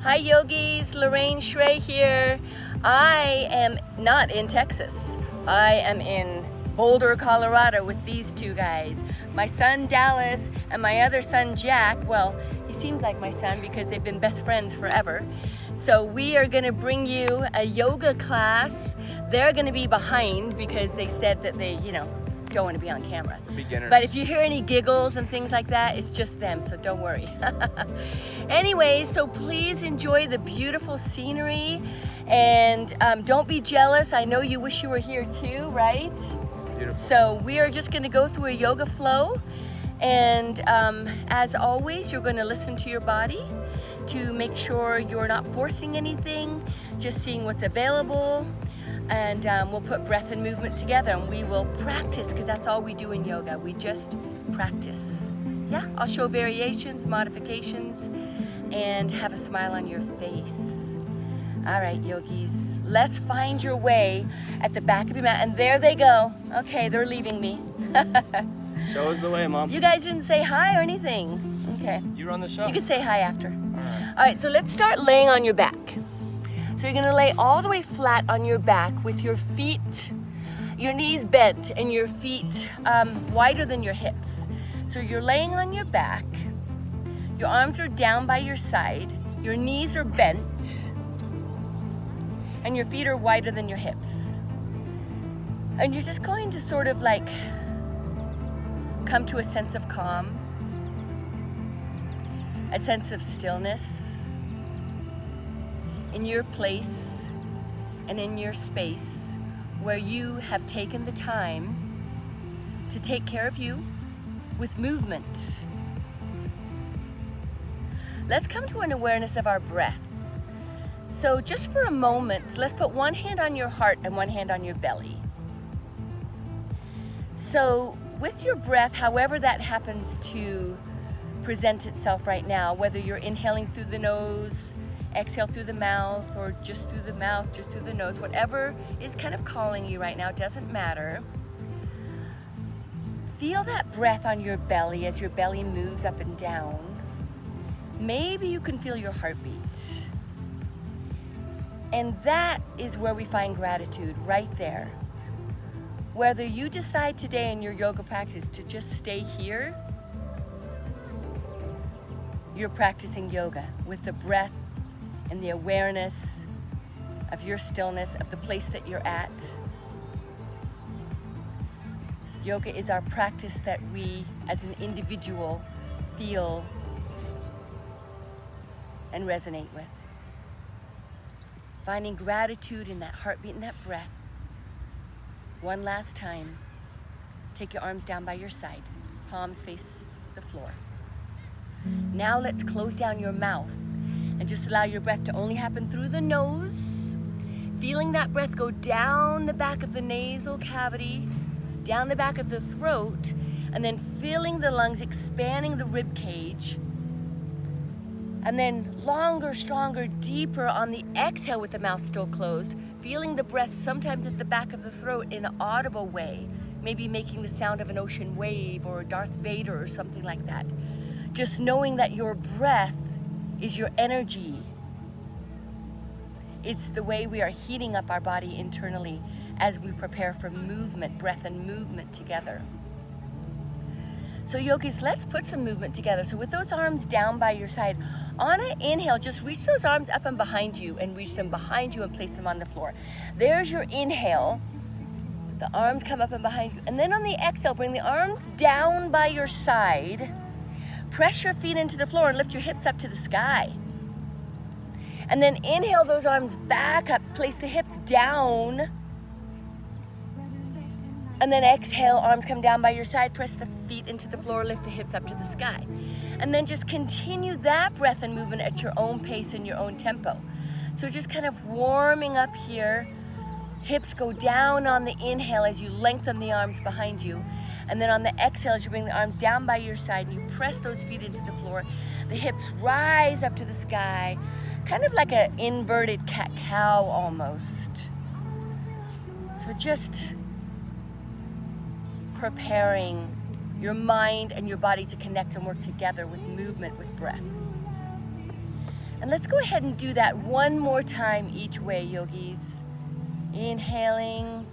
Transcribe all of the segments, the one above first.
Hi yogis, Lorraine Schrey here. I am not in Texas. I am in Boulder, Colorado with these two guys. My son Dallas and my other son Jack. Well, he seems like my son because they've been best friends forever. So we are gonna bring you a yoga class. They're gonna be behind because they said that they, don't want to be on camera. Beginners. But if you hear any giggles and things like that, it's just them, so don't worry. Anyways, so please enjoy the beautiful scenery and don't be jealous. I know you wish you were here too, right? Beautiful. So we are just going to go through a yoga flow, and as always, you're going to listen to your body to make sure you're not forcing anything, just seeing what's available. And we'll put breath and movement together, and we will practice, because that's all we do in yoga. We just practice. Yeah, I'll show variations, modifications, and have a smile on your face. All right, yogis, let's find your way at the back of your mat. And there they go. Okay, they're leaving me. Show us the way, Mom. You guys didn't say hi or anything. Okay. You run the show. You can say hi after. All right. All right, so let's start laying on your back. So you're gonna lay all the way flat on your back with your feet, your knees bent and your feet wider than your hips. So you're laying on your back, your arms are down by your side, your knees are bent, and your feet are wider than your hips. And you're just going to sort of like come to a sense of calm, a sense of stillness, in your place and in your space where you have taken the time to take care of you with movement. Let's come to an awareness of our breath. So just for a moment, let's put one hand on your heart and one hand on your belly. So with your breath, however that happens to present itself right now, whether you're inhaling through the nose, exhale through the mouth, or just through the mouth, just through the nose, whatever is kind of calling you right now, doesn't matter. Feel that breath on your belly as your belly moves up and down. Maybe you can feel your heartbeat. And that is where we find gratitude, right there. Whether you decide today in your yoga practice to just stay here, you're practicing yoga with the breath and the awareness of your stillness, of the place that you're at. Yoga is our practice that we, as an individual, feel and resonate with. Finding gratitude in that heartbeat and that breath. One last time. Take your arms down by your side. Palms face the floor. Now let's close down your mouth and just allow your breath to only happen through the nose. Feeling that breath go down the back of the nasal cavity, down the back of the throat, and then filling the lungs, expanding the rib cage. And then longer, stronger, deeper on the exhale with the mouth still closed, feeling the breath sometimes at the back of the throat in an audible way, maybe making the sound of an ocean wave or Darth Vader or something like that. Just knowing that your breath is your energy. It's the way we are heating up our body internally as we prepare for movement, breath and movement together. So yogis, let's put some movement together. So with those arms down by your side, on an inhale, just reach those arms up and behind you and reach them behind you and place them on the floor. There's your inhale. The arms come up and behind you. And then on the exhale, bring the arms down by your side. Press your feet into the floor and lift your hips up to the sky. And then inhale those arms back up, place the hips down. And then exhale, arms come down by your side, press the feet into the floor, lift the hips up to the sky. And then just continue that breath and movement at your own pace and your own tempo. So just kind of warming up here. Hips go down on the inhale as you lengthen the arms behind you. And then on the exhale, as you bring the arms down by your side and you press those feet into the floor, the hips rise up to the sky, kind of like an inverted cat-cow almost. So just preparing your mind and your body to connect and work together with movement, with breath. And let's go ahead and do that one more time each way, yogis. Inhaling,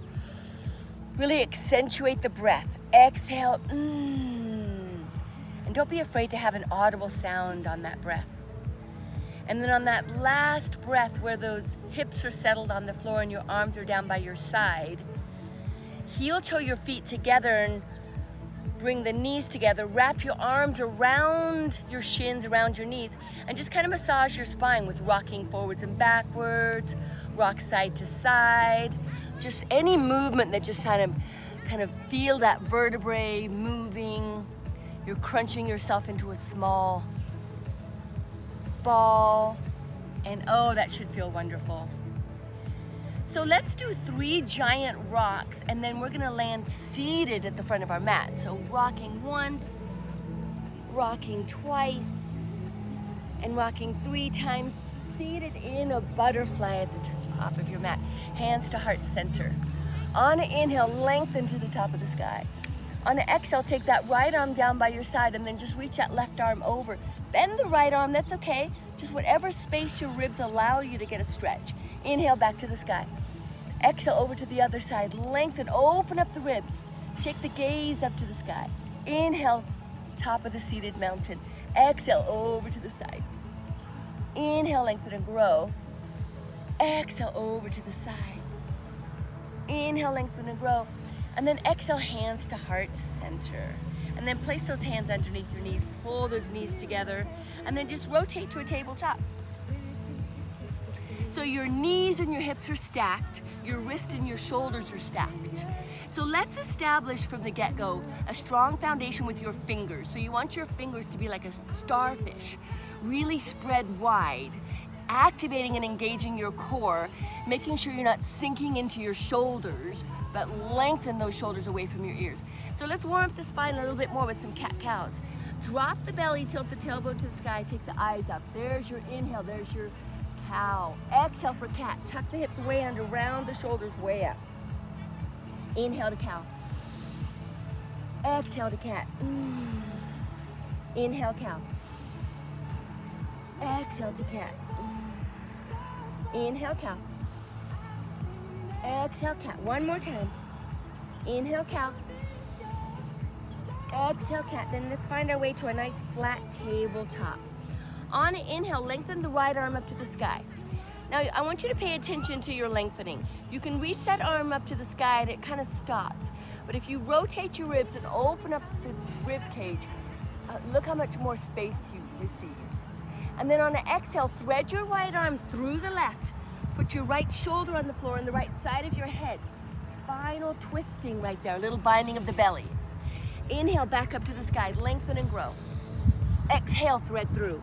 really accentuate the breath. Exhale, and don't be afraid to have an audible sound on that breath. And then on that last breath where those hips are settled on the floor and your arms are down by your side, heel toe your feet together and bring the knees together. Wrap your arms around your shins, around your knees, and just kind of massage your spine with rocking forwards and backwards, rock side to side. Just any movement that just kind of feel that vertebrae moving. You're crunching yourself into a small ball, and oh, that should feel wonderful. So let's do 3 giant rocks, and then we're gonna land seated at the front of our mat. So rocking once, rocking twice, and rocking 3 times, seated in a butterfly at the top of your mat. Hands to heart center. On an inhale, lengthen to the top of the sky. On an exhale, take that right arm down by your side and then just reach that left arm over. Bend the right arm, that's okay. Just whatever space your ribs allow you to get a stretch. Inhale back to the sky. Exhale over to the other side. Lengthen, open up the ribs. Take the gaze up to the sky. Inhale, top of the seated mountain. Exhale over to the side. Inhale, lengthen and grow. Exhale over to the side. Inhale, lengthen and grow. And then exhale, hands to heart center. And then place those hands underneath your knees, pull those knees together, and then just rotate to a tabletop. So your knees and your hips are stacked, your wrists and your shoulders are stacked. So let's establish from the get-go a strong foundation with your fingers. So you want your fingers to be like a starfish, really spread wide, activating and engaging your core, making sure you're not sinking into your shoulders, but lengthen those shoulders away from your ears. So let's warm up the spine a little bit more with some cat-cows. Drop the belly, tilt the tailbone to the sky, take the eyes up. There's your inhale, there's your cow. Exhale for cat, tuck the hips way under, round the shoulders way up. Inhale to cow. Exhale to cat. Inhale, cow. Exhale to cat. Inhale, cow. Exhale, cat. One more time. Inhale, cow. Exhale, cat. Then let's find our way to a nice flat tabletop. On an inhale, lengthen the right arm up to the sky. Now, I want you to pay attention to your lengthening. You can reach that arm up to the sky and it kind of stops. But if you rotate your ribs and open up the rib cage, look how much more space you receive. And then on an exhale, thread your right arm through the left. Put your right shoulder on the floor on the right side of your head. Spinal twisting right there, a little binding of the belly. Inhale, back up to the sky, lengthen and grow. Exhale, thread through.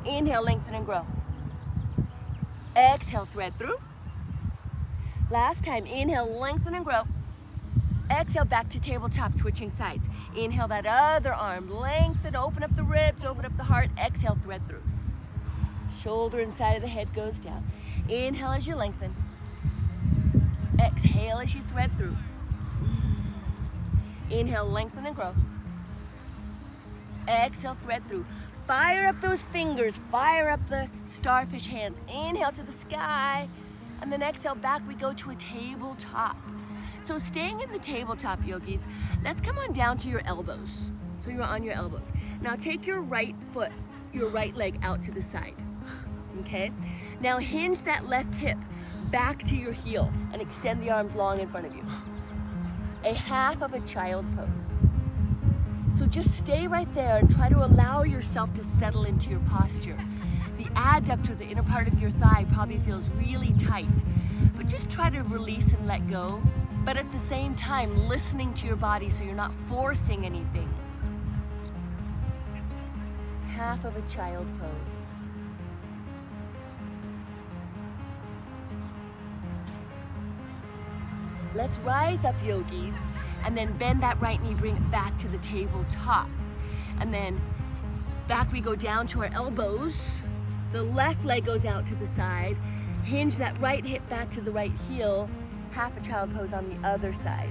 Inhale, lengthen and grow. Exhale, thread through. Last time, inhale, lengthen and grow. Exhale, back to tabletop, switching sides. Inhale that other arm, lengthen, open up the ribs, open up the heart. Exhale, thread through. Shoulder inside of the head goes down. Inhale as you lengthen. Exhale as you thread through. Inhale, lengthen and grow. Exhale, thread through. Fire up those fingers, fire up the starfish hands. Inhale to the sky, and then exhale back, we go to a tabletop. So staying in the tabletop, yogis, let's come on down to your elbows. So you're on your elbows. Now take your right foot, your right leg out to the side, okay? Now hinge that left hip back to your heel and extend the arms long in front of you. A half of a child pose. So just stay right there and try to allow yourself to settle into your posture. The adductor, the inner part of your thigh, probably feels really tight, but just try to release and let go, but at the same time listening to your body so you're not forcing anything. Half of a child pose. Let's rise up, yogis, and then bend that right knee, bring it back to the tabletop. And then back we go down to our elbows. The left leg goes out to the side. Hinge that right hip back to the right heel. Half a child pose on the other side.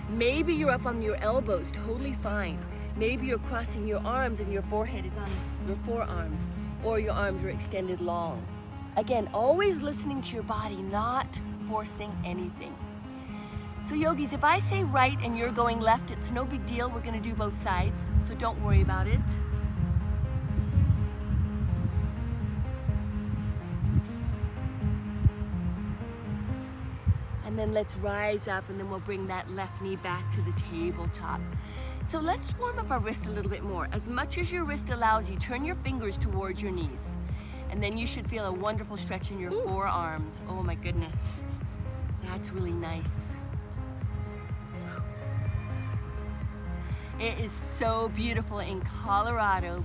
Maybe you're up on your elbows, totally fine. Maybe you're crossing your arms and your forehead is on your forearms, or your arms are extended long. Again, always listening to your body, not forcing anything. So yogis, if I say right and you're going left, it's no big deal. We're gonna do both sides, so don't worry about it. And then let's rise up, and then we'll bring that left knee back to the tabletop. So let's warm up our wrist a little bit more. As much as your wrist allows you, turn your fingers towards your knees. And then you should feel a wonderful stretch in your forearms. Oh my goodness, that's really nice. It is so beautiful in Colorado,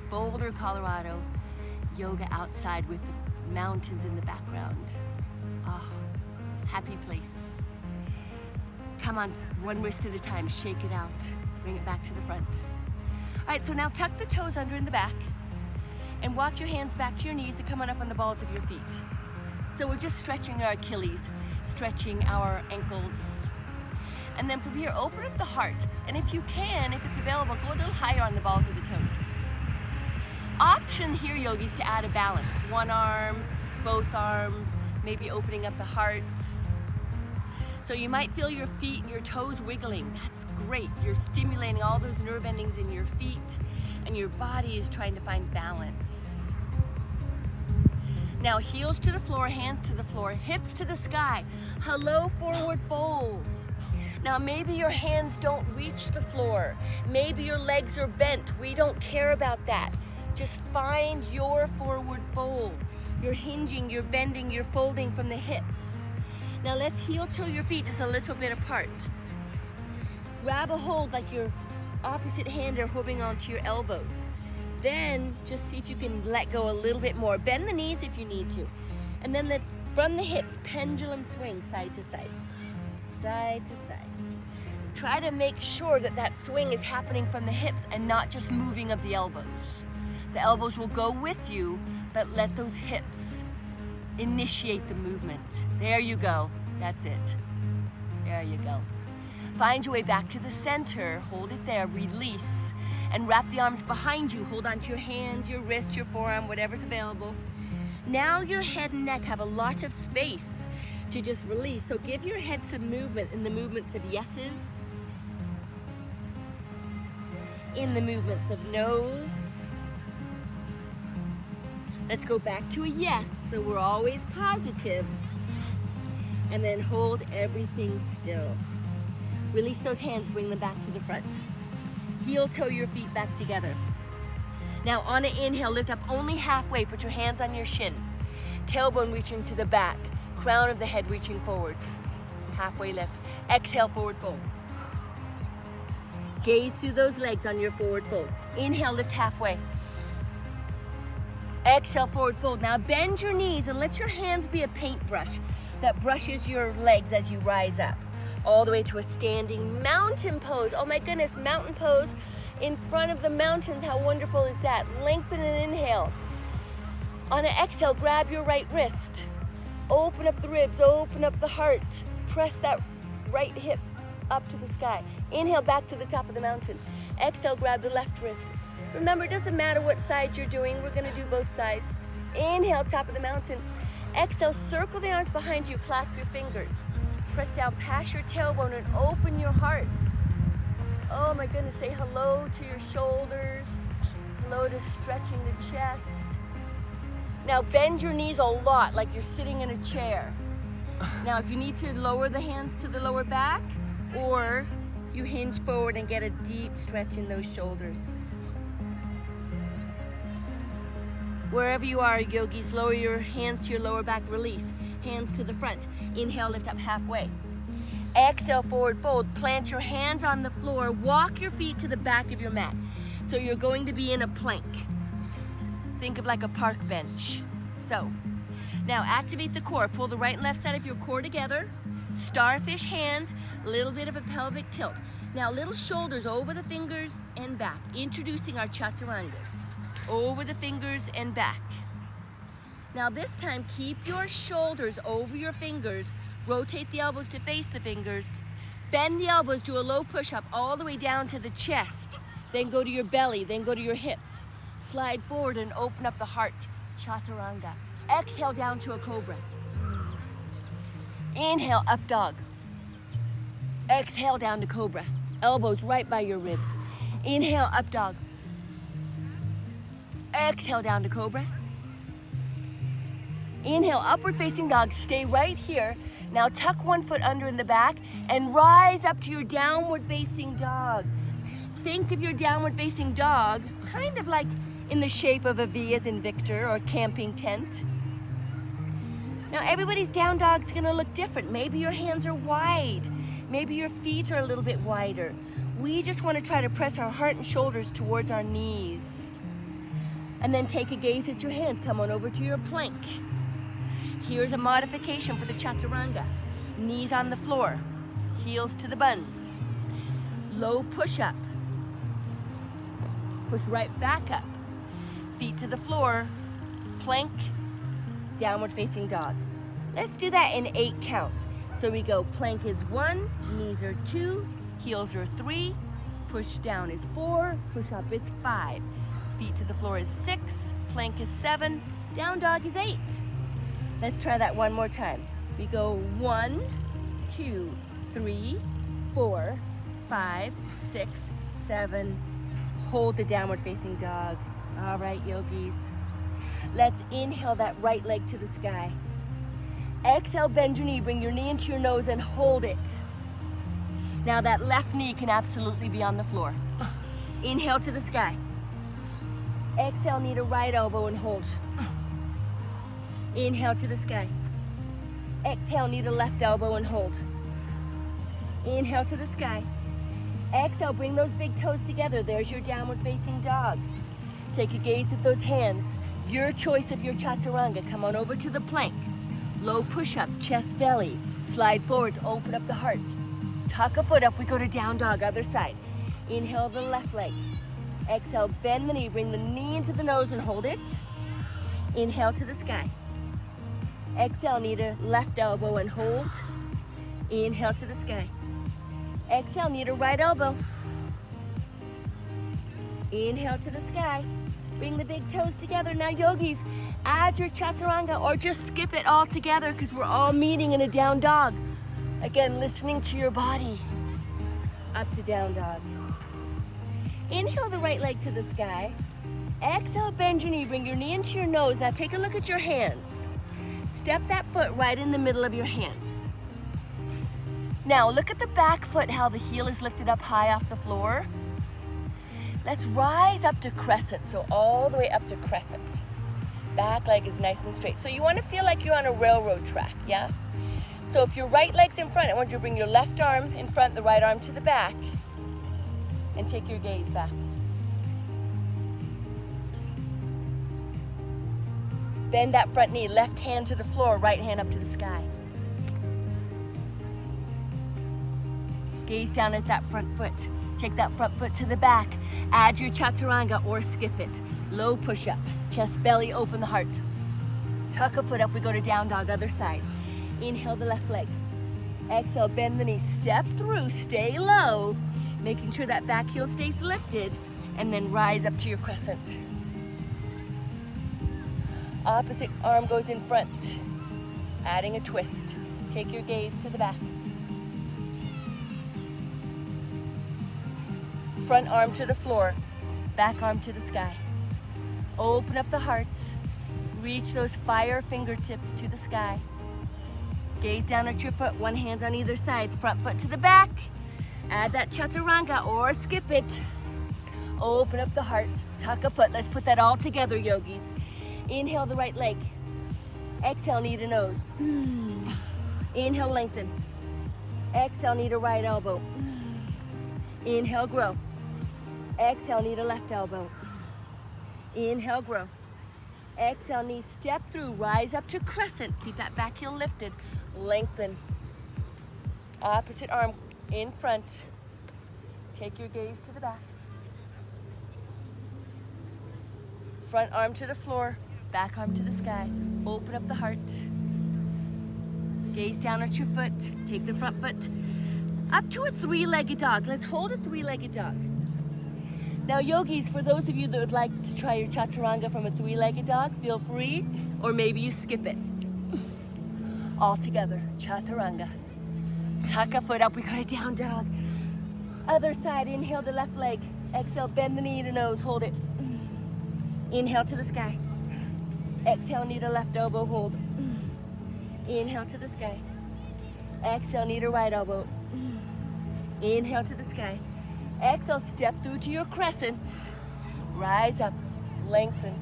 Boulder, Colorado, yoga outside with the mountains in the background. Oh, happy place. Come on, one wrist at a time, shake it out. Bring it back to the front. All right, so now tuck the toes under in the back and walk your hands back to your knees and come on up on the balls of your feet. So we're just stretching our Achilles, stretching our ankles. And then from here, open up the heart. And if you can, if it's available, go a little higher on the balls of the toes. Option here, yogis, to add a balance. One arm, both arms, maybe opening up the heart. So you might feel your feet and your toes wiggling. That's great. You're stimulating all those nerve endings in your feet, and your body is trying to find balance. Now heels to the floor, hands to the floor, hips to the sky. Hello, forward fold. Now maybe your hands don't reach the floor. Maybe your legs are bent. We don't care about that. Just find your forward fold. You're hinging, you're bending, you're folding from the hips. Now let's heel toe your feet just a little bit apart. Grab a hold like your opposite hand are holding onto your elbows. Then just see if you can let go a little bit more. Bend the knees if you need to. And then let's, from the hips, pendulum swing side to side. Side to side. Try to make sure that that swing is happening from the hips and not just moving of the elbows. The elbows will go with you, but let those hips initiate the movement. There you go. That's it. There you go. Find your way back to the center. Hold it there. Release. And wrap the arms behind you. Hold onto your hands, your wrist, your forearm, whatever's available. Now your head and neck have a lot of space to just release. So give your head some movement in the movements of yeses, in the movements of no's. Let's go back to a yes, so we're always positive. And then hold everything still. Release those hands, bring them back to the front. Heel toe your feet back together. Now on an inhale, lift up only halfway. Put your hands on your shin. Tailbone reaching to the back. Crown of the head reaching forwards. Halfway lift. Exhale, forward fold. Gaze through those legs on your forward fold. Inhale, lift halfway. Exhale, forward fold. Now bend your knees and let your hands be a paintbrush that brushes your legs as you rise up. All the way to a standing mountain pose. Oh my goodness, mountain pose in front of the mountains. How wonderful is that? Lengthen an inhale. On an exhale, grab your right wrist. Open up the ribs, open up the heart. Press that right hip up to the sky. Inhale back to the top of the mountain. Exhale, grab the left wrist. Remember, it doesn't matter what side you're doing. We're gonna do both sides. Inhale, top of the mountain. Exhale, circle the arms behind you, clasp your fingers. Press down past your tailbone and open your heart. Oh my goodness, say hello to your shoulders. Hello to stretching the chest. Now bend your knees a lot like you're sitting in a chair. Now if you need to lower the hands to the lower back, or you hinge forward and get a deep stretch in those shoulders. Wherever you are, yogis, lower your hands to your lower back, release. Hands to the front. Inhale, lift up halfway. Exhale, forward fold. Plant your hands on the floor. Walk your feet to the back of your mat. So you're going to be in a plank. Think of like a park bench. So, now activate the core. Pull the right and left side of your core together. Starfish hands, a little bit of a pelvic tilt. Now little shoulders over the fingers and back. Introducing our chaturangas. Over the fingers and back. Now this time, keep your shoulders over your fingers. Rotate the elbows to face the fingers. Bend the elbows, do a low push-up all the way down to the chest. then go to your belly, then go to your hips. Slide forward and open up the heart, chaturanga. Exhale down to a cobra. Inhale, up dog. Exhale down to cobra. Elbows right by your ribs. Inhale, up dog. Exhale down to cobra. Inhale, upward facing dog. Stay right here. Now tuck one foot under in the back and rise up to your downward facing dog. Think of your downward facing dog kind of like in the shape of a V as in Victor or camping tent. Now everybody's down dog's gonna look different. Maybe your hands are wide. Maybe your feet are a little bit wider. We just wanna try to press our heart and shoulders towards our knees. And then take a gaze at your hands. Come on over to your plank. Here's a modification for the chaturanga. Knees on the floor, heels to the buns. Low push-up. Push right back up. Feet to the floor, plank, downward facing dog. Let's do that in 8 counts. So we go, plank is 1, knees are 2, heels are 3, push down is 4, push up is 5. Feet to the floor is 6, plank is 7, down dog is 8. Let's try that one more time. We go 1, 2, 3, 4, 5, 6, 7. Hold the downward facing dog. All right, yogis. Let's inhale that right leg to the sky. Exhale, bend your knee, bring your knee into your nose and hold it. Now that left knee can absolutely be on the floor. Inhale to the sky. Exhale, knee to right elbow and hold. Inhale to the sky. Exhale, knee to left elbow and hold. Inhale to the sky. Exhale, bring those big toes together. There's your downward facing dog. Take a gaze at those hands. Your choice of your chaturanga. Come on over to the plank. Low push-up, chest, belly. Slide forwards, open up the heart. Tuck a foot up, we go to down dog, other side. Inhale the left leg. Exhale, bend the knee, bring the knee into the nose and hold it. Inhale to the sky. Exhale, knee to left elbow and hold. Inhale to the sky. Exhale, knee to right elbow. Inhale to the sky. Bring the big toes together. Now, yogis, add your chaturanga or just skip it all together because we're all meeting in a down dog. Again, listening to your body. Up to down dog. Inhale the right leg to the sky. Exhale, bend your knee. Bring your knee into your nose. Now, take a look at your hands. Step that foot right in the middle of your hands. Now, look at the back foot, how the heel is lifted up high off the floor. Let's rise up to crescent, so all the way up to crescent. Back leg is nice and straight. So you want to feel like you're on a railroad track, yeah? So if your right leg's in front, I want you to bring your left arm in front, the right arm to the back, and take your gaze back. Bend that front knee, left hand to the floor, right hand up to the sky. Gaze down at that front foot. Take that front foot to the back. Add your chaturanga or skip it. Low push-up. Chest, belly, open the heart. Tuck a foot up, we go to down dog, other side. Inhale the left leg. Exhale, bend the knee. Step through, stay low. Making sure that back heel stays lifted. And then rise up to your crescent. Opposite arm goes in front. Adding a twist. Take your gaze to the back. Front arm to the floor, back arm to the sky. Open up the heart. Reach those fire fingertips to the sky. Gaze down at your foot, one hand on either side. Front foot to the back. Add that chaturanga or skip it. Open up the heart. Tuck a foot. Let's put that all together, yogis. Inhale the right leg. Exhale, knee to nose. Inhale, lengthen. Exhale, knee to right elbow. Inhale, grow. Exhale, knee to left elbow. Inhale, grow. Exhale, knee step through, rise up to crescent. Keep that back heel lifted. Lengthen. Opposite arm in front. Take your gaze to the back. Front arm to the floor, back arm to the sky. Open up the heart. Gaze down at your foot. Take the front foot up to a three-legged dog. Let's hold a three-legged dog. Now yogis, for those of you that would like to try your chaturanga from a three-legged dog, feel free, or maybe you skip it. All together, chaturanga. Tuck a foot up, we go to down dog. Other side, inhale the left leg. Exhale, bend the knee to nose, hold it. Inhale to the sky. Exhale, knee to left elbow, hold. Inhale to the sky. Exhale, knee to right elbow. Inhale to the sky. Exhale, step through to your crescent. Rise up, lengthen.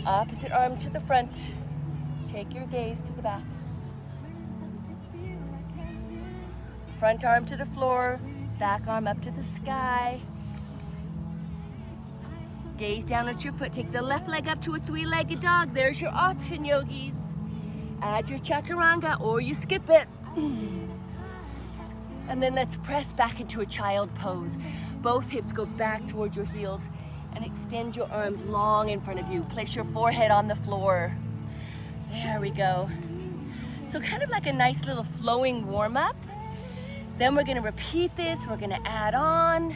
Opposite arm to the front. Take your gaze to the back. Front arm to the floor, back arm up to the sky. Gaze down at your foot. Take the left leg up to a three-legged dog. There's your option, yogis. Add your chaturanga or you skip it. And then let's press back into a child pose. Both hips go back towards your heels and extend your arms long in front of you. Place your forehead on the floor. There we go. So kind of like a nice little flowing warm-up. Then we're gonna repeat this, we're gonna add on.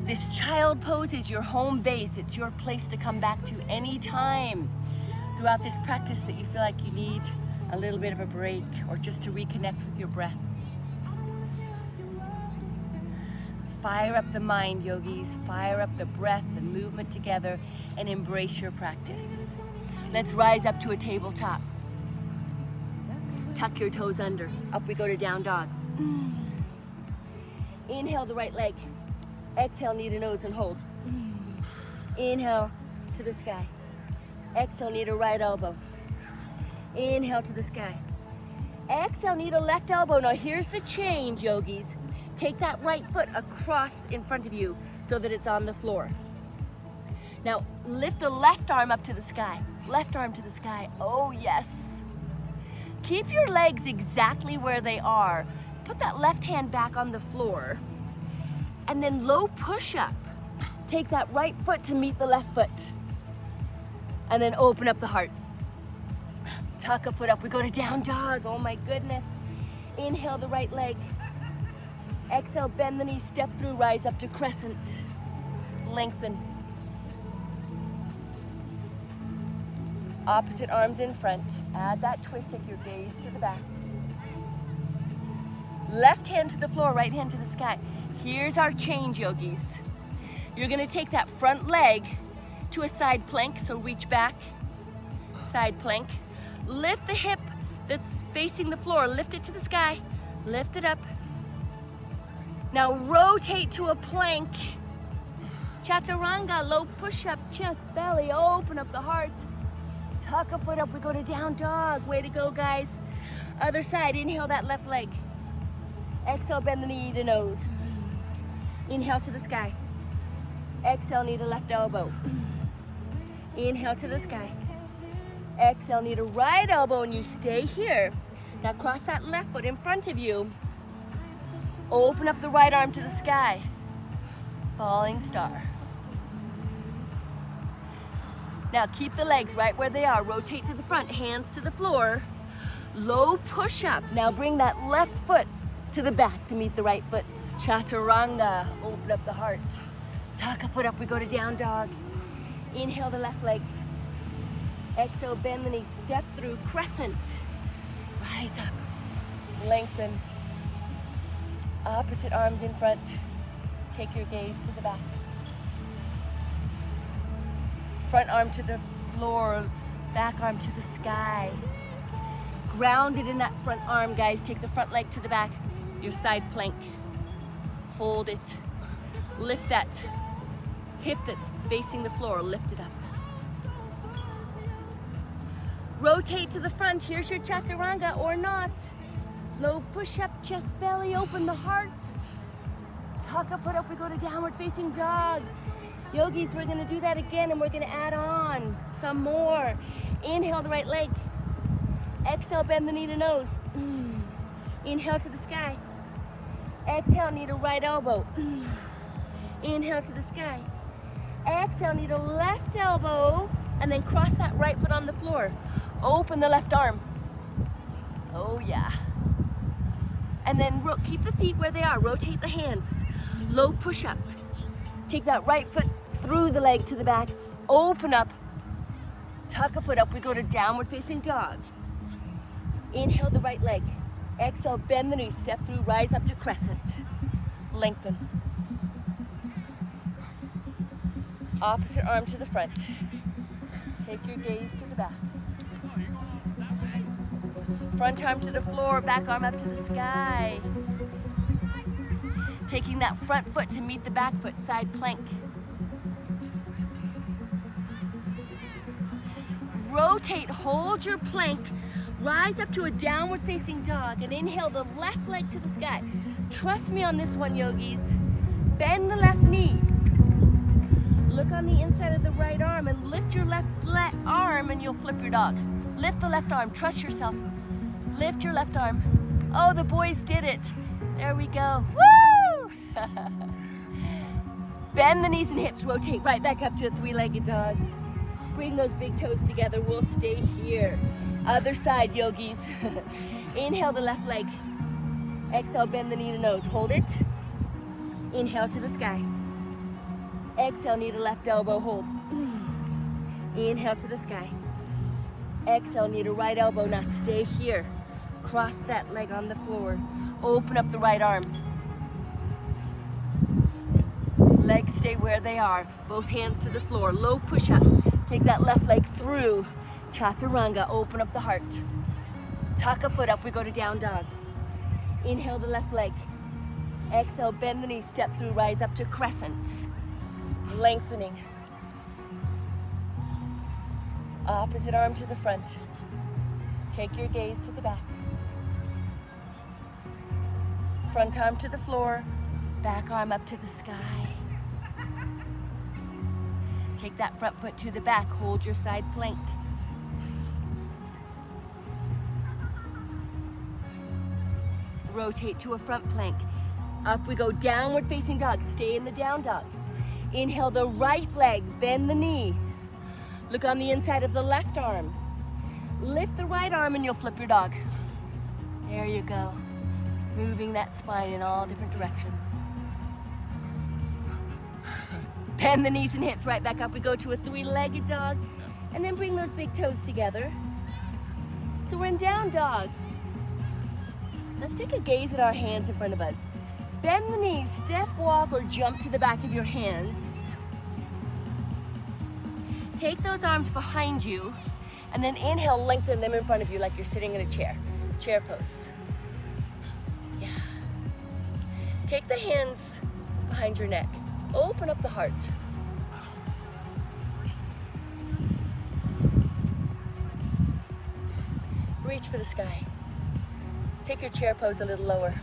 This child pose is your home base. It's your place to come back to any time throughout this practice that you feel like you need a little bit of a break or just to reconnect with your breath. Fire up the mind, yogis. Fire up the breath, the movement together, and embrace your practice. Let's rise up to a tabletop. Tuck your toes under. Up we go to down dog. Inhale the right leg. Exhale, knee to nose and hold. Inhale to the sky. Exhale, knee to right elbow. Inhale to the sky. Exhale, knee to left elbow. Now here's the change, yogis. Take that right foot across in front of you so that it's on the floor. Now lift the left arm up to the sky. Left arm to the sky. Oh yes. Keep your legs exactly where they are. Put that left hand back on the floor. And then low push up. Take that right foot to meet the left foot. And then open up the heart. Tuck a foot up. We go to down dog. Oh my goodness. Inhale the right leg. Exhale, bend the knee, step through, rise up to crescent. Lengthen. Opposite arms in front. Add that twist, take your gaze to the back. Left hand to the floor, right hand to the sky. Here's our change, yogis. You're gonna take that front leg to a side plank, so reach back, side plank. Lift the hip that's facing the floor, lift it to the sky, lift it up. Now rotate to a plank. Chaturanga, low push-up, chest, belly, open up the heart. Tuck a foot up, we go to down dog. Way to go, guys. Other side, inhale that left leg. Exhale, bend the knee to nose. Inhale to the sky. Exhale, knee to left elbow. Inhale to the sky. Exhale, knee to right elbow, and you stay here. Now cross that left foot in front of you. Open up the right arm to the sky. Falling star. Now keep the legs right where they are. Rotate to the front, hands to the floor. Low push up. Now bring that left foot to the back to meet the right foot. Chaturanga, open up the heart. Tuck a foot up, we go to down dog. Inhale the left leg. Exhale, bend the knee, step through, crescent. Rise up, lengthen. Opposite arms in front. Take your gaze to the back. Front arm to the floor, back arm to the sky. Grounded in that front arm, guys. Take the front leg to the back, your side plank. Hold it. Lift that hip that's facing the floor, lift it up. Rotate to the front, here's your chaturanga or not. Low push-up, chest, belly, open the heart. Tuck a foot up, we go to downward facing dog. Yogis, we're gonna do that again and we're gonna add on some more. Inhale the right leg. Exhale, bend the knee to nose. Inhale to the sky. Exhale, knee to right elbow. Inhale to the sky. Exhale, knee to left elbow, and then cross that right foot on the floor. Open the left arm. Oh yeah. And then keep the feet where they are. Rotate the hands. Low push-up. Take that right foot through the leg to the back. Open up. Tuck a foot up. We go to downward facing dog. Inhale the right leg. Exhale, bend the knee, step through, rise up to crescent. Lengthen. Opposite arm to the front. Take your gaze to the back. Front arm to the floor, back arm up to the sky. Taking that front foot to meet the back foot, side plank. Rotate, hold your plank, rise up to a downward facing dog, and inhale the left leg to the sky. Trust me on this one, yogis. Bend the left knee. Look on the inside of the right arm and lift your left arm and you'll flip your dog. Lift the left arm, trust yourself. Lift your left arm. Oh, the boys did it. There we go. Woo! Bend the knees and hips, rotate right back up to a three-legged dog. Bring those big toes together, we'll stay here. Other side, yogis. Inhale the left leg. Exhale, bend the knee to nose, hold it. Inhale to the sky. Exhale, knee to left elbow, hold. Inhale to the sky. Exhale, knee to right elbow, now stay here. Cross that leg on the floor. Open up the right arm. Legs stay where they are. Both hands to the floor. Low push-up. Take that left leg through. Chaturanga. Open up the heart. Tuck a foot up. We go to down dog. Inhale the left leg. Exhale, bend the knee. Step through. Rise up to crescent. Lengthening. Opposite arm to the front. Take your gaze to the back. Front arm to the floor. Back arm up to the sky. Take that front foot to the back. Hold your side plank. Rotate to a front plank. Up we go, downward facing dog. Stay in the down dog. Inhale the right leg, bend the knee. Look on the inside of the left arm. Lift the right arm and you'll flip your dog. There you go. Moving that spine in all different directions. Bend the knees and hips right back up. We go to a three-legged dog and then bring those big toes together. So we're in down dog. Let's take a gaze at our hands in front of us. Bend the knees, step, walk, or jump to the back of your hands. Take those arms behind you and then inhale, lengthen them in front of you like you're sitting in a chair. Chair pose. Yeah. Take the hands behind your neck. Open up the heart. Reach for the sky. Take your chair pose a little lower.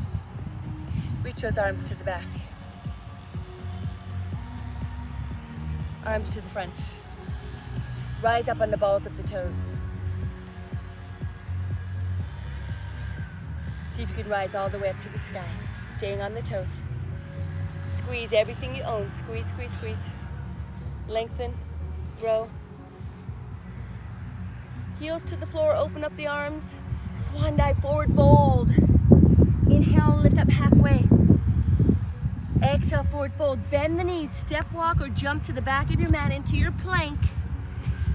Reach those arms to the back. Arms to the front. Rise up on the balls of the toes. See if you can rise all the way up to the sky, staying on the toes. Squeeze everything you own. Squeeze, squeeze, squeeze. Lengthen, grow. Heels to the floor, open up the arms. Swan dive, forward fold. Inhale, lift up halfway. Exhale, forward fold. Bend the knees, step, walk, or jump to the back of your mat into your plank.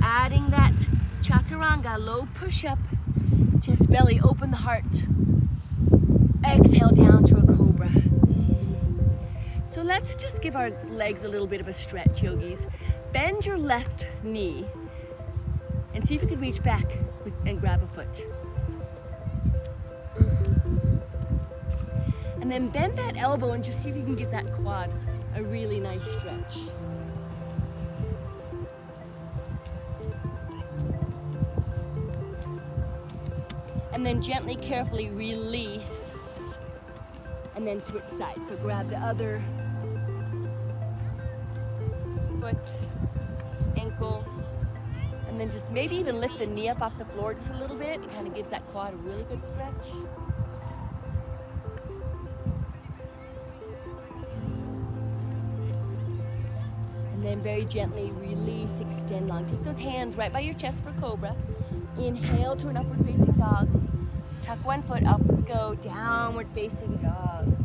Adding that chaturanga, low push-up. Chest, belly, open the heart. Exhale down to a cobra. So let's just give our legs a little bit of a stretch, yogis. Bend your left knee and see if you can reach back and grab a foot. And then bend that elbow and just see if you can give that quad a really nice stretch. And then gently, carefully release and then switch sides. So grab the other foot, ankle, and then just maybe even lift the knee up off the floor just a little bit. It kind of gives that quad a really good stretch. And then very gently release, extend long. Take those hands right by your chest for cobra. Inhale to an upward facing dog. Tuck one foot, up we go, downward facing dog.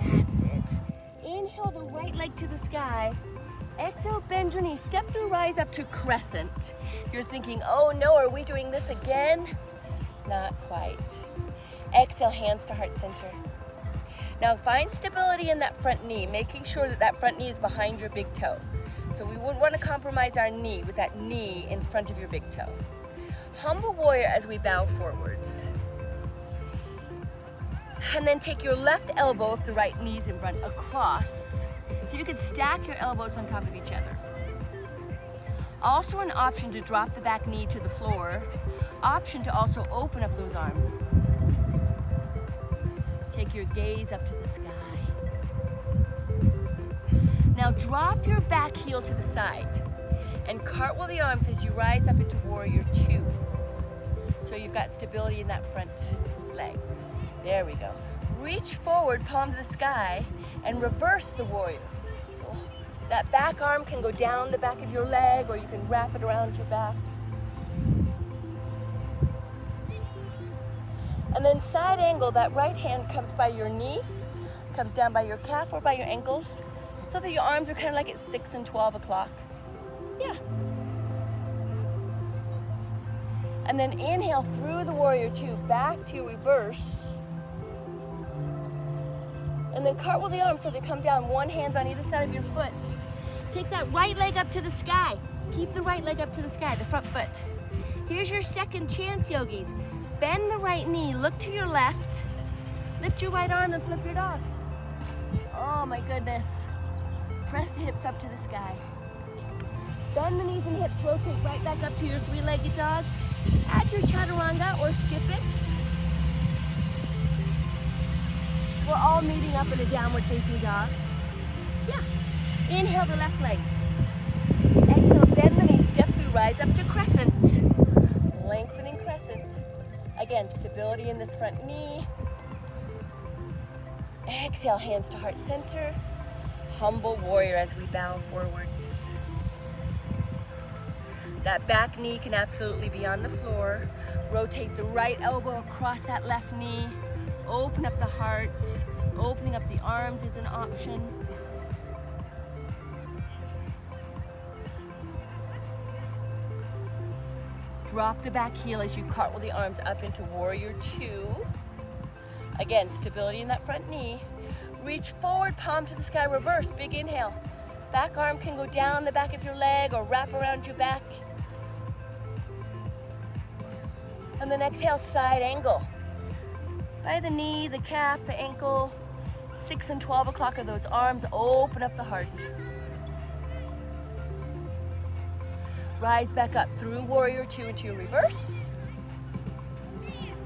That's it. Inhale. inhale the right leg to the sky. Exhale, bend your knees. Step through, rise up to crescent. You're thinking, oh no, are we doing this again? Not quite. Exhale, hands to heart center. Now find stability in that front knee, making sure that that front knee is behind your big toe. So we wouldn't want to compromise our knee with that knee in front of your big toe. Humble warrior as we bow forwards. And then take your left elbow, if the right knee's in front, across. So you can stack your elbows on top of each other. Also an option to drop the back knee to the floor. Option to also open up those arms. Take your gaze up to the sky. Now drop your back heel to the side and cartwheel the arms as you rise up into warrior two. So you've got stability in that front leg. There we go. Reach forward, palm to the sky, and reverse the warrior. So that back arm can go down the back of your leg, or you can wrap it around your back. And then side angle, that right hand comes by your knee, comes down by your calf or by your ankles, so that your arms are kind of like at 6 and 12 o'clock. Yeah. And then inhale through the warrior two, back to reverse. And then cartwheel the arms so they come down, one hand's on either side of your foot. Take that right leg up to the sky. Keep the right leg up to the sky, the front foot. Here's your second chance, yogis. Bend the right knee, look to your left, lift your right arm and flip your dog. Oh my goodness. Press the hips up to the sky. Bend the knees and hips, rotate right back up to your three-legged dog. Add your chaturanga or skip it. We're all meeting up in a downward facing dog. Yeah. Inhale the left leg. Exhale, bend the knee, step through, rise up to crescent. Lengthening crescent. Again, stability in this front knee. Exhale, hands to heart center. Humble warrior as we bow forwards. That back knee can absolutely be on the floor. Rotate the right elbow across that left knee. Open up the heart. Opening up the arms is an option. Drop the back heel as you cartwheel the arms up into warrior two. Again, stability in that front knee. Reach forward, palm to the sky, reverse, big inhale. Back arm can go down the back of your leg or wrap around your back. And then exhale, side angle. By the knee, the calf, the ankle. 6 and 12 o'clock are those arms. Open up the heart. Rise back up through warrior two into your reverse.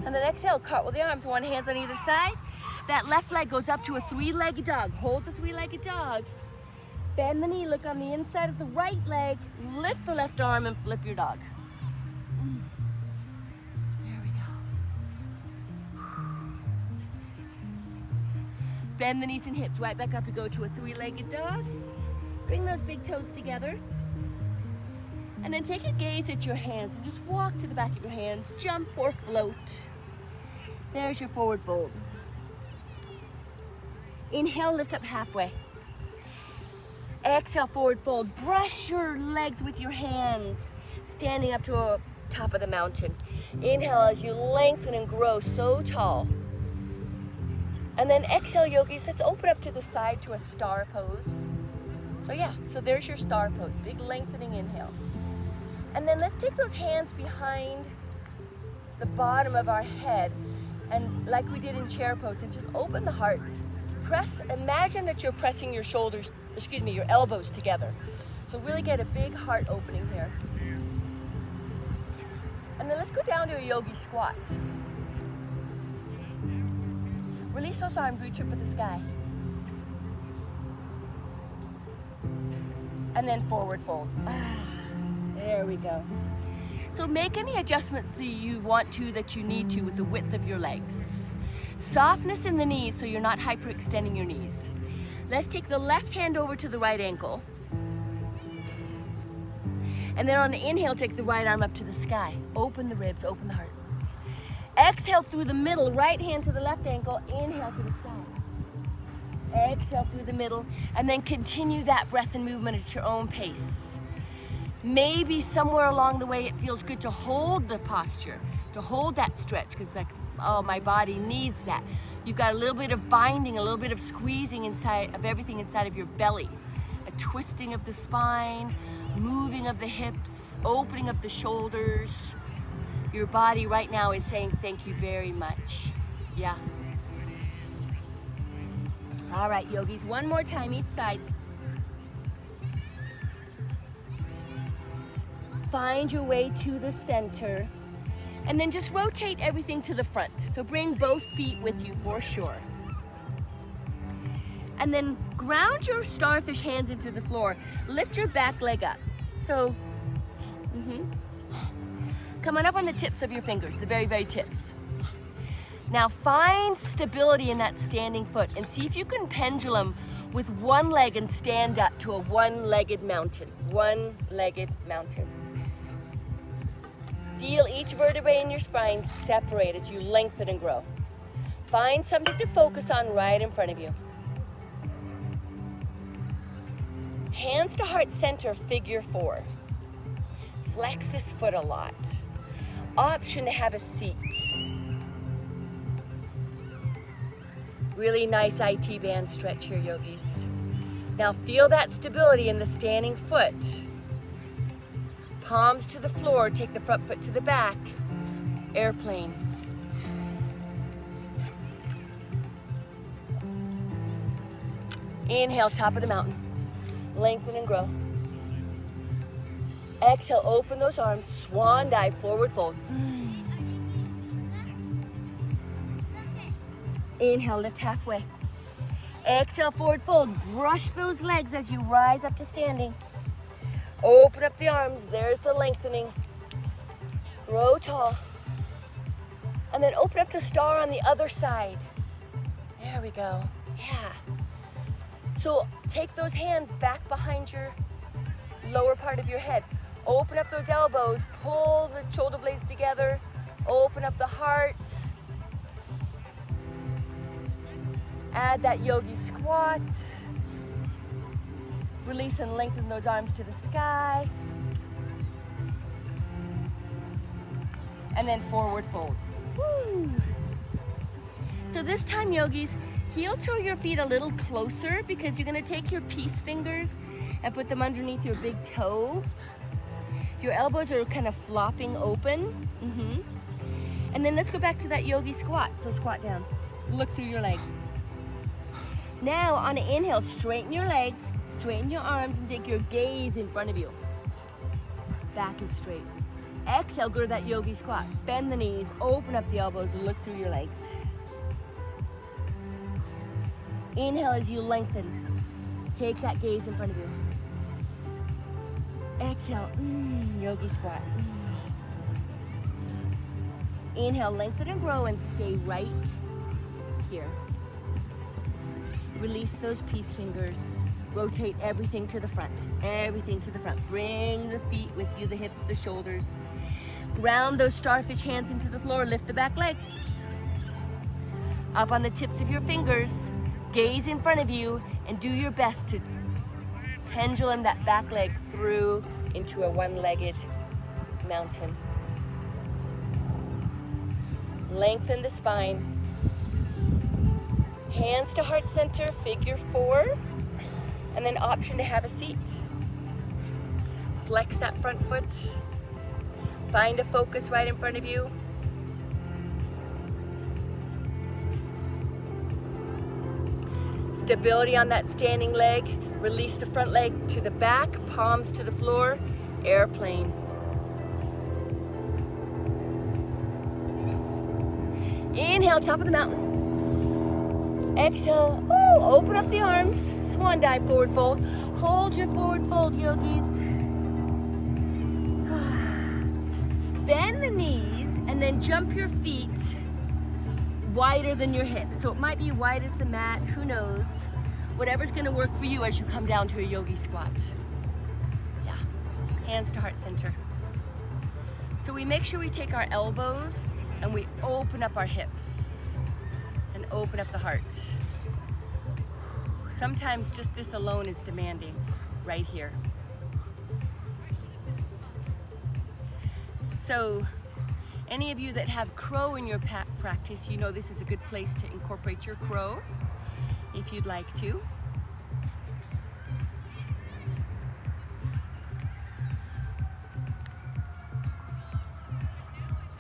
And then exhale, cartwheel the arms, one hand's on either side. That left leg goes up to a three-legged dog. Hold the three-legged dog. Bend the knee, look on the inside of the right leg. Lift the left arm and flip your dog. There we go. Bend the knees and hips, right back up to go to a three-legged dog. Bring those big toes together. And then take a gaze at your hands and just walk to the back of your hands. Jump or float. There's your forward fold. Inhale, lift up halfway. Exhale, forward fold. Brush your legs with your hands, standing up to the top of the mountain. Inhale as you lengthen and grow so tall. And then exhale, yogis, let's open up to the side to a star pose. So there's your star pose, big lengthening inhale. And then let's take those hands behind the bottom of our head, and like we did in chair pose, and just open the heart. Imagine that you're pressing your your elbows together. So really get a big heart opening here. And then let's go down to a yogi squat. Release those arms, reach up for the sky. And then forward fold. There we go. So make any adjustments that you want to, that you need to, with the width of your legs. Softness in the knees so you're not hyperextending your knees. Let's take the left hand over to the right ankle. And then on the inhale, take the right arm up to the sky. Open the ribs, open the heart. Exhale through the middle, right hand to the left ankle. Inhale to the sky. Exhale through the middle, and then continue that breath and movement at your own pace. Maybe somewhere along the way it feels good to hold the posture, to hold that stretch, because like, oh, my body needs that. You've got a little bit of binding, a little bit of squeezing inside of everything inside of your belly. A twisting of the spine, moving of the hips, opening of the shoulders. Your body right now is saying thank you very much. Yeah. All right, yogis, one more time each side. Find your way to the center, and then just rotate everything to the front. So bring both feet with you for sure. And then ground your starfish hands into the floor. Lift your back leg up. So, come on up on the tips of your fingers, the very, very tips. Now find stability in that standing foot and see if you can pendulum with one leg and stand up to a one-legged mountain. One-legged mountain. Feel each vertebrae in your spine separate as you lengthen and grow. Find something to focus on right in front of you. Hands to heart center, figure 4. Flex this foot a lot. Option to have a seat. Really nice IT band stretch here, yogis. Now feel that stability in the standing foot. Palms to the floor, take the front foot to the back. Airplane. Inhale, top of the mountain. Lengthen and grow. Exhale, open those arms, swan dive, forward fold. Inhale, lift halfway. Exhale, forward fold. Brush those legs as you rise up to standing. Open up the arms, there's the lengthening. Grow tall. And then open up to star on the other side. There we go, yeah. So take those hands back behind your lower part of your head. Open up those elbows, pull the shoulder blades together, open up the heart. Add that yogi squat. Release and lengthen those arms to the sky. And then forward fold. Woo. So this time, yogis, heel toe your feet a little closer because you're gonna take your peace fingers and put them underneath your big toe. Your elbows are kind of flopping open. And then let's go back to that yogi squat. So squat down, look through your legs. Now on an inhale, straighten your legs, straighten your arms, and take your gaze in front of you. Back is straight. Exhale, go to that yogi squat. Bend the knees, open up the elbows, look through your legs. Inhale as you lengthen. Take that gaze in front of you. Exhale, yogi squat. Inhale, lengthen and grow and stay right here. Release those peace fingers. Rotate everything to the front. Everything to the front. Bring the feet with you, the hips, the shoulders. Ground those starfish hands into the floor. Lift the back leg. Up on the tips of your fingers. Gaze in front of you and do your best to pendulum that back leg through into a one-legged mountain. Lengthen the spine. Hands to heart center, figure 4, and then option to have a seat. Flex that front foot. Find a focus right in front of you. Stability on that standing leg. Release the front leg to the back, palms to the floor, airplane. Inhale, top of the mountain. Exhale, open up the arms, swan dive, forward fold. Hold your forward fold, yogis. Bend the knees and then jump your feet wider than your hips. So it might be wide as the mat, who knows. Whatever's gonna work for you as you come down to a yogi squat. Yeah, hands to heart center. So we make sure we take our elbows and we open up our hips and open up the heart. sometimes just this alone is demanding right here. So any of you that have crow in your practice, you know this is a good place to incorporate your crow if you'd like to.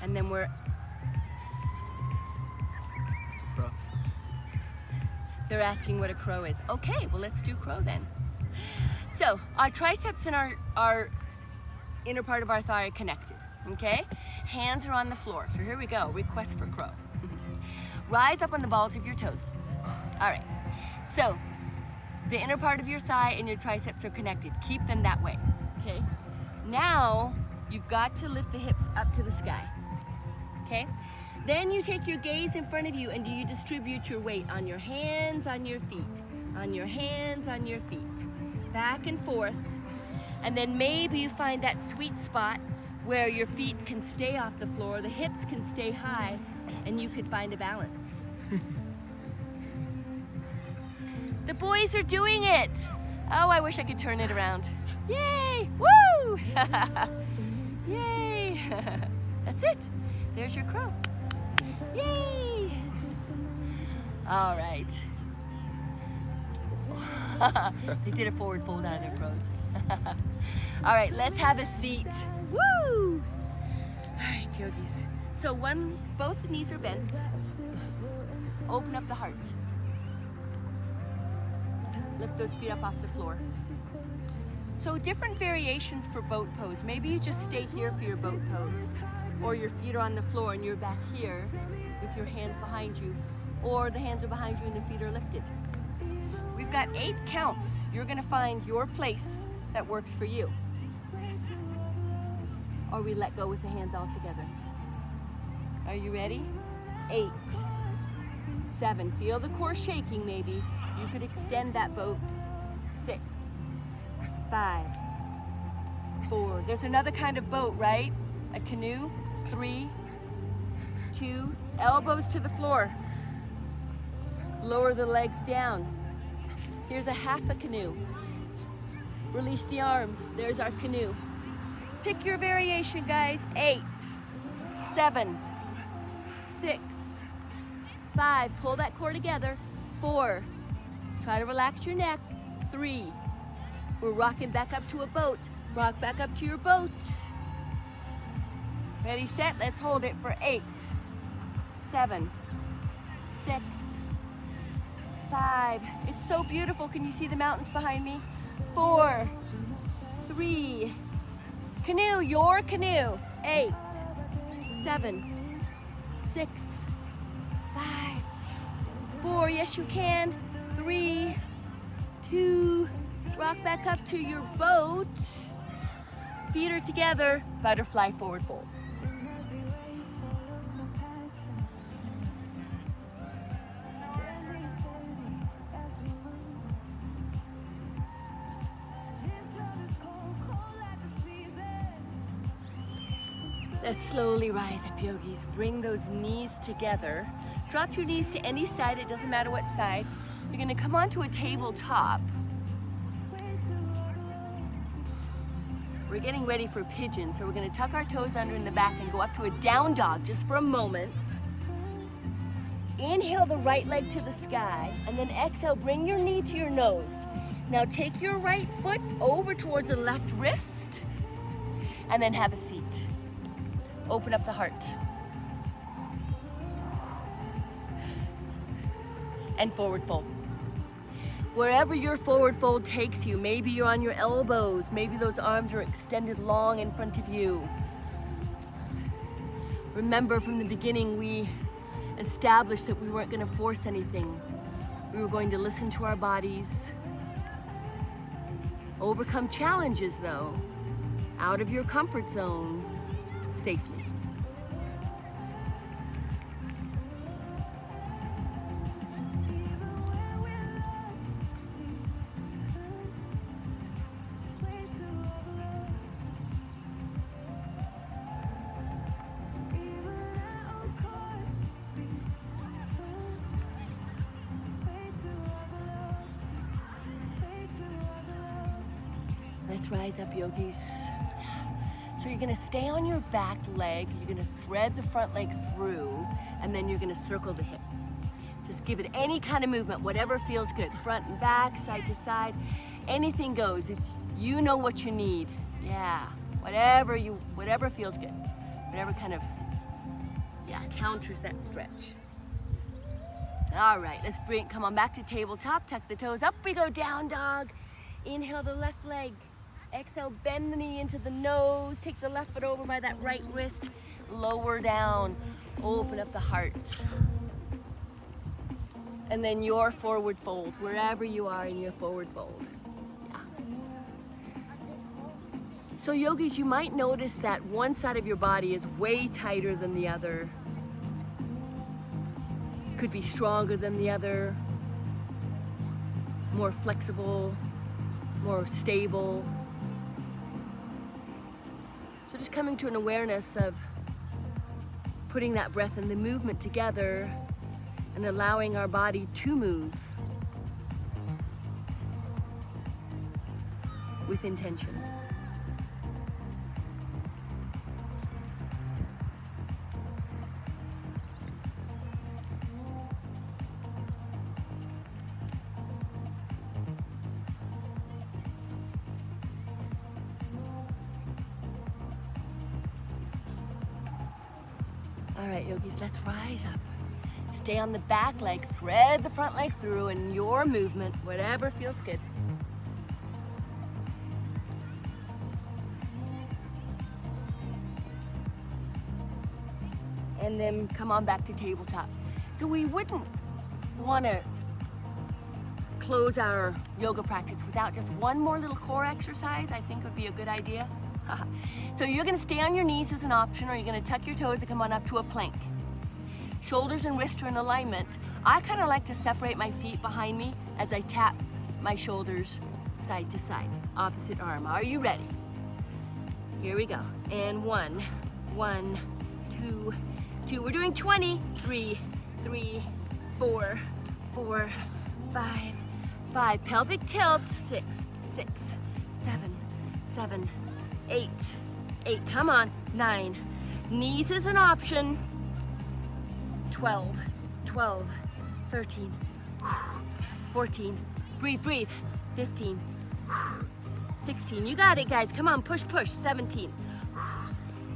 And then It's a crow. they're asking what a crow is. Okay, well let's do crow then. So our triceps and our inner part of our thigh are connected, okay? Hands are on the floor. So here we go, request for crow. Rise up on the balls of your toes. All right, so the inner part of your thigh and your triceps are connected. Keep them that way, okay? Now, you've got to lift the hips up to the sky, okay? Then you take your gaze in front of you and you distribute your weight on your hands, on your feet, on your hands, on your feet, back and forth. And then maybe you find that sweet spot where your feet can stay off the floor, the hips can stay high, and you could find a balance. The boys are doing it. Oh, I wish I could turn it around. Yay, woo! Yay. That's it. There's your crow. Yay. All right. They did a forward fold out of their crows. All right, let's have a seat. Woo! All right, yogis. So both knees are bent. Open up the heart. Lift those feet up off the floor. So different variations for boat pose. Maybe you just stay here for your boat pose, or your feet are on the floor and you're back here with your hands behind you, or the hands are behind you and the feet are lifted. We've got 8 counts. You're gonna find your place that works for you. Or we let go with the hands all together. Are you ready? 8, 7, feel the core shaking maybe. You could extend that boat. 6, 5, 4. There's another kind of boat, right? A canoe. 3, 2, elbows to the floor. Lower the legs down. Here's a half a canoe. Release the arms. There's our canoe. Pick your variation, guys. 8, 7, 6, 5. Pull that core together. 4. Try to relax your neck. 3. We're rocking back up to a boat. Rock back up to your boat. Ready, set. Let's hold it for 8, 7, 6, 5. It's so beautiful. Can you see the mountains behind me? 4, 3. Canoe, your canoe. 8, 7, 6, 5, 4. Yes, you can. 3, 2. Rock back up to your boat. Feet are together. Butterfly forward fold. Let's slowly rise up, yogis. Bring those knees together. Drop your knees to any side, it doesn't matter what side. You're gonna come onto a tabletop. We're getting ready for pigeon, so we're gonna tuck our toes under in the back and go up to a down dog just for a moment. Inhale the right leg to the sky, and then exhale, bring your knee to your nose. Now take your right foot over towards the left wrist, and then have a seat. Open up the heart. And forward fold. Wherever your forward fold takes you, maybe you're on your elbows, maybe those arms are extended long in front of you. Remember from the beginning, we established that we weren't going to force anything. We were going to listen to our bodies. Overcome challenges though, out of your comfort zone, safely. rise up, yogis. So you're gonna stay on your back leg, you're gonna thread the front leg through, and then you're gonna circle the hip. Just give it any kind of movement, whatever feels good. Front and back, side to side, anything goes. It's, you know what you need. Yeah, whatever feels good. Whatever kind of, counters that stretch. All right, let's come on back to tabletop, tuck the toes, up we go, down dog. Inhale the left leg. Exhale, bend the knee into the nose. Take the left foot over by that right wrist. Lower down, open up the heart. And then your forward fold, wherever you are in your forward fold. Yeah. So yogis, you might notice that one side of your body is way tighter than the other. Could be stronger than the other, more flexible, more stable. So just coming to an awareness of putting that breath and the movement together and allowing our body to move with intention. All right, yogis, let's rise up. Stay on the back leg, thread the front leg through in your movement, whatever feels good. And then come on back to tabletop. So we wouldn't want to close our yoga practice without just one more little core exercise. I think would be a good idea. So you're gonna stay on your knees as an option, or you're gonna tuck your toes and come on up to a plank. Shoulders and wrists are in alignment. I kind of like to separate my feet behind me as I tap my shoulders side to side, opposite arm. Are you ready? Here we go. And 1, 2, 2. We're doing 20. 3, 4, 5, 5. Pelvic tilt. 6, 7, 8. Come on. 9. Knees is an option. 12, 13, 14. Breathe. 15, 16. You got it, guys. Come on, push. 17,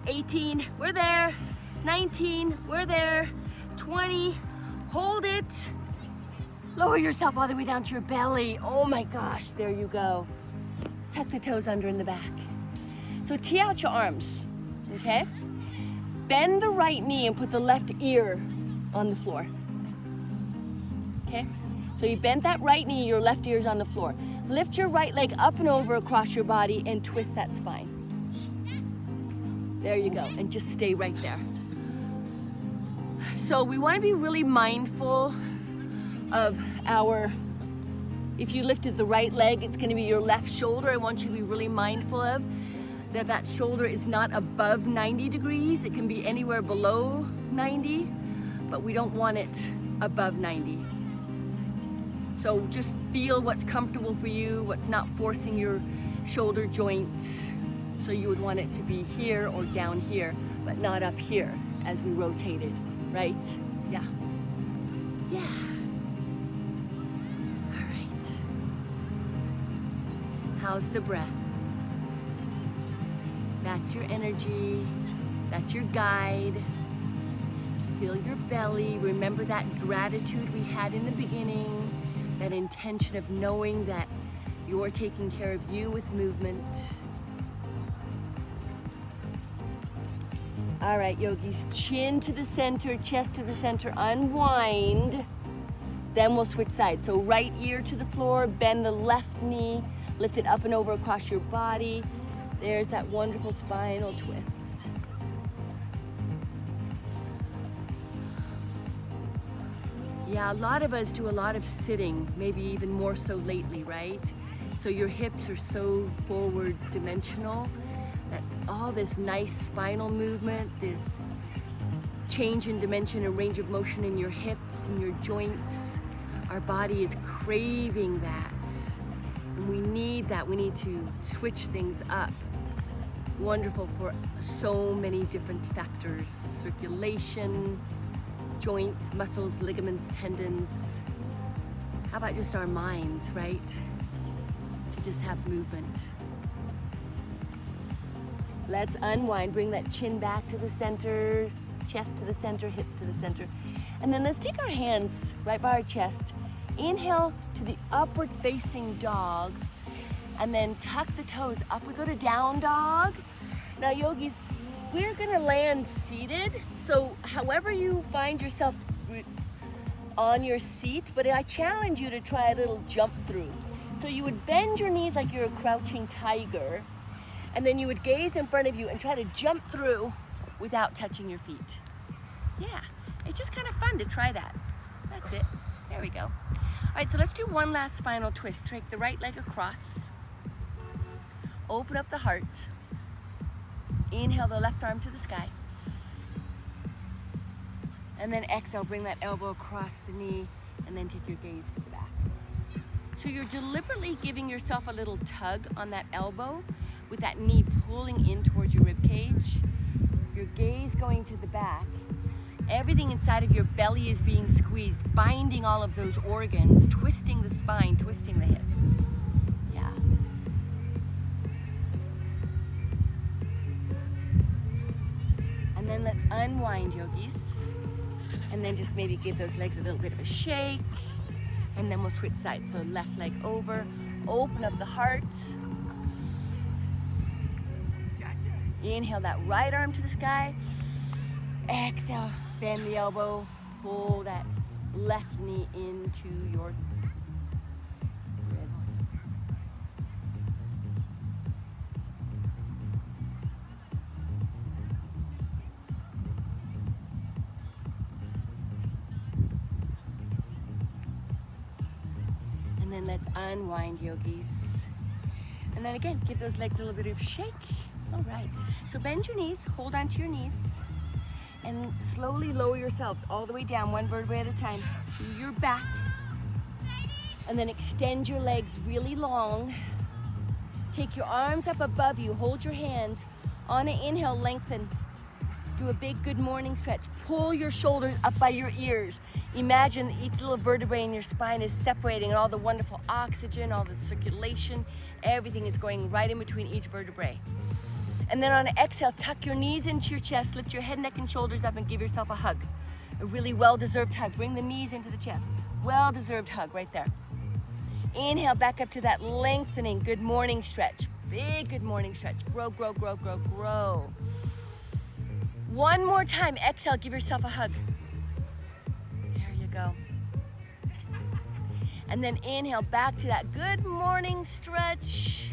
18. We're there. 19. We're there. 20. Hold it. Lower yourself all the way down to your belly. Oh my gosh, there you go. Tuck the toes under in the back. So tee out your arms, okay? Bend the right knee and put the left ear on the floor, okay? So you bend that right knee, your left ear's on the floor. Lift your right leg up and over across your body and twist that spine. There you go, and just stay right there. So we want to be really mindful of if you lifted the right leg, it's going to be your left shoulder. I want you to be really mindful of that shoulder is not above 90 degrees. It can be anywhere below 90, but we don't want it above 90. So just feel what's comfortable for you, what's not forcing your shoulder joints. So you would want it to be here or down here, but not up here as we rotate it, right? Yeah. All right. How's the breath? That's your energy. That's your guide. Feel your belly. Remember that gratitude we had in the beginning, that intention of knowing that you're taking care of you with movement. All right, yogis, chin to the center, chest to the center, unwind. Then we'll switch sides. So right ear to the floor, bend the left knee, lift it up and over across your body. There's that wonderful spinal twist. Yeah, a lot of us do a lot of sitting, maybe even more so lately, right? So your hips are so forward dimensional that all this nice spinal movement, this change in dimension and range of motion in your hips and your joints, our body is craving that. And We need that. We need to switch things up. Wonderful for so many different factors: circulation, joints, muscles, ligaments, tendons. How about just our minds, right? To just have movement. Let's unwind. Bring that chin back to the center, chest to the center, hips to the center. And then let's take our hands right by our chest. Inhale to the upward facing dog, and then tuck the toes up. We go to down dog. Now yogis, we're gonna land seated. So however you find yourself on your seat, but I challenge you to try a little jump through. So you would bend your knees like you're a crouching tiger, and then you would gaze in front of you and try to jump through without touching your feet. Yeah, it's just kind of fun to try that. That's it. There we go. All right, so let's do one last spinal twist. Take the right leg across. Open up the heart. Inhale the left arm to the sky. And then exhale, bring that elbow across the knee, and then take your gaze to the back. So you're deliberately giving yourself a little tug on that elbow with that knee pulling in towards your rib cage. Your gaze going to the back. Everything inside of your belly is being squeezed, binding all of those organs, twisting the spine, twisting the hips. Yeah. And then let's unwind, yogis. And then just maybe give those legs a little bit of a shake. And then we'll switch sides. So left leg over, open up the heart. Inhale that right arm to the sky. Exhale, bend the elbow, pull that left knee into your ribs. And then let's unwind, yogis. And then again, give those legs a little bit of shake. All right, so bend your knees, hold onto your knees, and slowly lower yourselves all the way down, one vertebrae at a time, to your back. And then extend your legs really long. Take your arms up above you, hold your hands. On an inhale, lengthen. Do a big good morning stretch. Pull your shoulders up by your ears. Imagine that each little vertebrae in your spine is separating, and all the wonderful oxygen, all the circulation, everything is going right in between each vertebrae. And then on an exhale, tuck your knees into your chest, lift your head, neck, and shoulders up, and give yourself a hug. A really well-deserved hug. Bring the knees into the chest. Well-deserved hug right there. Inhale, back up to that lengthening good morning stretch. Big good morning stretch. Grow, grow, grow, grow, grow. One more time. Exhale, give yourself a hug. There you go. And then inhale, back to that good morning stretch.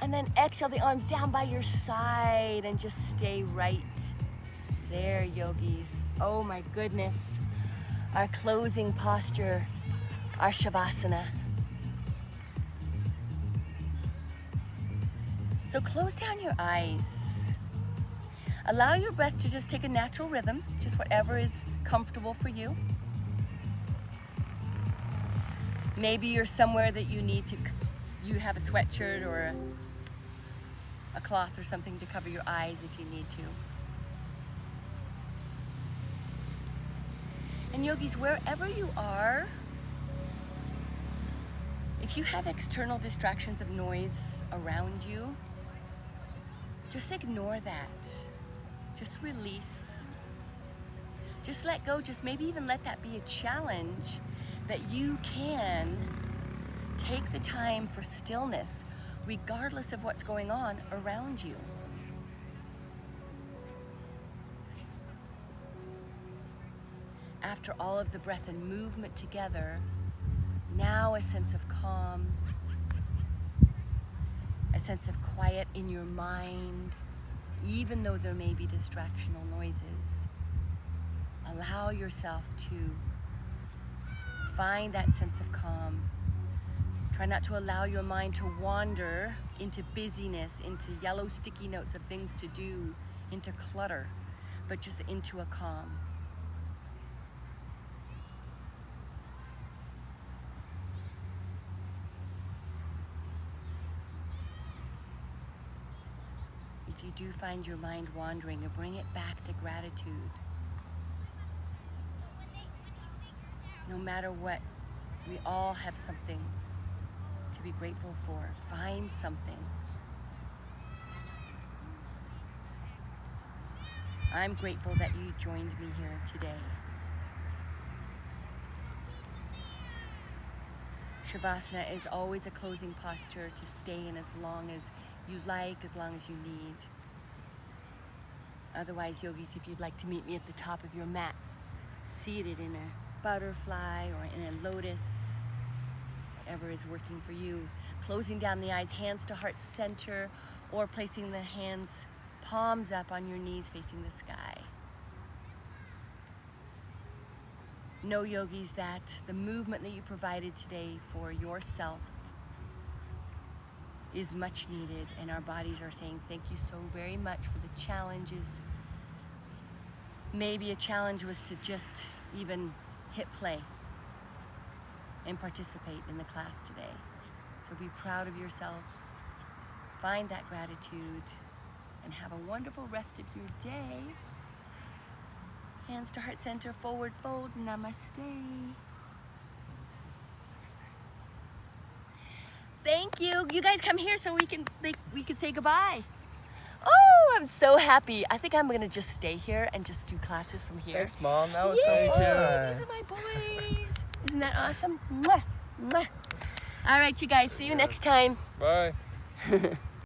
And then exhale the arms down by your side and just stay right there, yogis. Oh my goodness. Our closing posture, our Shavasana. So close down your eyes. Allow your breath to just take a natural rhythm, just whatever is comfortable for you. Maybe you're somewhere that you have a sweatshirt or a cloth or something to cover your eyes if you need to. And yogis, wherever you are, if you have external distractions of noise around you, just ignore that. Just release. Just let go. Just maybe even let that be a challenge that you can take the time for stillness regardless of what's going on around you. After all of the breath and movement together, now a sense of calm, a sense of quiet in your mind, even though there may be distractional noises. Allow yourself to find that sense of calm. Try not to allow your mind to wander into busyness, into yellow sticky notes of things to do, into clutter, but just into a calm. if you do find your mind wandering, bring it back to gratitude. No matter what, we all have something to be grateful for. Find something. I'm grateful that you joined me here today. Shavasana is always a closing posture to stay in as long as you like, as long as you need. Otherwise, yogis, if you'd like to meet me at the top of your mat, seated in a butterfly or in a lotus, whatever is working for you. Closing down the eyes, hands to heart center, or placing the hands, palms up on your knees facing the sky. Know, yogis, that the movement that you provided today for yourself is much needed, and our bodies are saying thank you so very much for the challenges. Maybe a challenge was to just even hit play and participate in the class today. So be proud of yourselves, find that gratitude, and have a wonderful rest of your day. Hands to heart center, forward fold, namaste. Thank you. You guys come here so we can say goodbye. Oh, I'm so happy. I think I'm gonna just stay here and just do classes from here. Thanks, Mom. That was so Yay! fun. These are my boys. Isn't that awesome? Mwah, mwah. All right, you guys. See you next time. Bye.